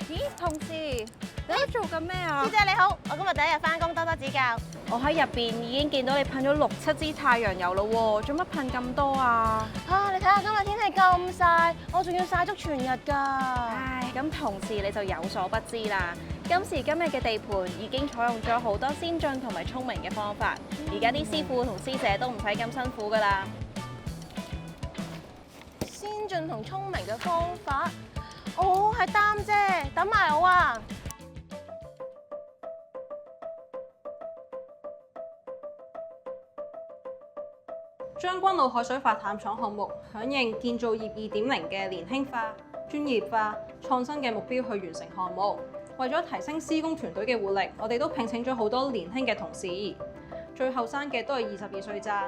咦，同事，你喺度做緊咩啊？師姐你好，我今日第一日翻工，多多指教。我喺入邊已經見到你噴咗6、7支太陽油咯喎，做乜噴咁多啊？你睇下今日天氣咁曬，我仲要曬足全日㗎。唉，咁同事你就有所不知啦。今時今日嘅地盤已經採用咗好多先進同埋聰明嘅方法，而家啲師傅同師姐都唔使咁辛苦㗎啦。先進同聰明嘅方法，係擔啫，等埋我啊！將軍澳海水化淡廠項目響應建造業2.0嘅年輕化、專業化、創新嘅目標去完成項目。為咗提升施工團隊嘅活力，我哋都聘請咗好多年輕嘅同事，最後生嘅都係22歲咋。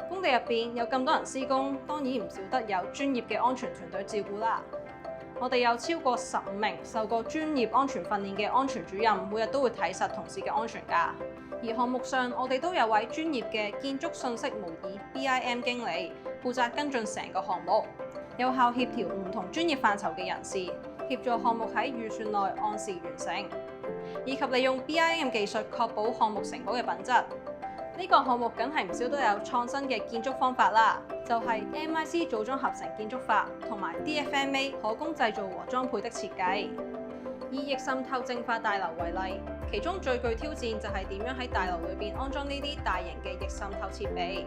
工地入邊有咁多人施工，當然唔少得有專業嘅安全團隊照顧啦。我哋有超過15名受過專業安全訓練嘅安全主任，每日都會睇實同事嘅安全㗎。而項目上，我哋都有位專業嘅建築信息模擬 BIM 經理，負責跟進成個項目，有效協調唔同專業範疇嘅人士，協助項目喺預算內按時完成，以及利用 BIM 技術確保項目成果嘅品質。呢個項目梗係唔少都有創新嘅建築方法啦，就係 MIC 組裝合成建築法同埋 DFMA 可供製造和裝配的設計。以逆滲透淨化大樓為例，其中最具挑戰就係點樣喺大樓裏邊安裝呢啲大型嘅逆滲透設備。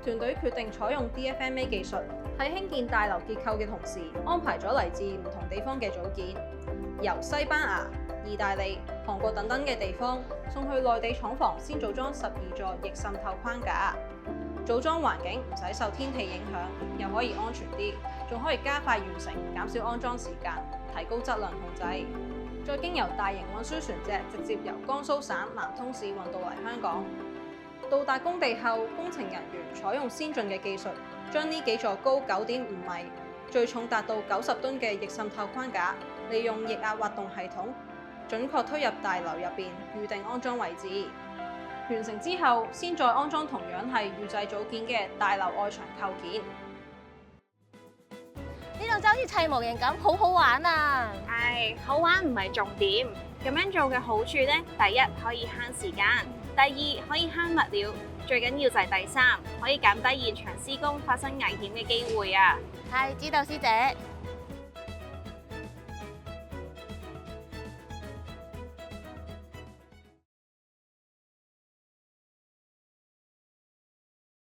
團隊決定採用 DFMA 技術，喺興建大樓結構嘅同時，安排咗嚟自唔同地方嘅組件，由西班牙、意大利、韓國等等嘅地方送去內地廠房先組裝12座逆滲透框架。組裝環境唔使受天氣影響，又可以安全啲，仲可以加快完成，減少安裝時間，提高質量控制。再經由大型運輸船隻直接由江蘇省南通市運到嚟香港。到達工地後，工程人員採用先進嘅技術，將呢幾座高9.5米、最重達到90噸嘅逆滲透框架，利用液壓滑動系統，準確推入大樓入邊預定安裝位置。完成之後，先再安裝同樣係預製組件嘅大樓外牆構件。呢度就好似砌模型咁，好好玩啊！唉，好玩唔係重點，咁樣做嘅好處呢，第一可以慳時間，第二可以慳物料，最緊要就係第三，可以減低現場施工發生危險嘅機會啊！係，知道師姐。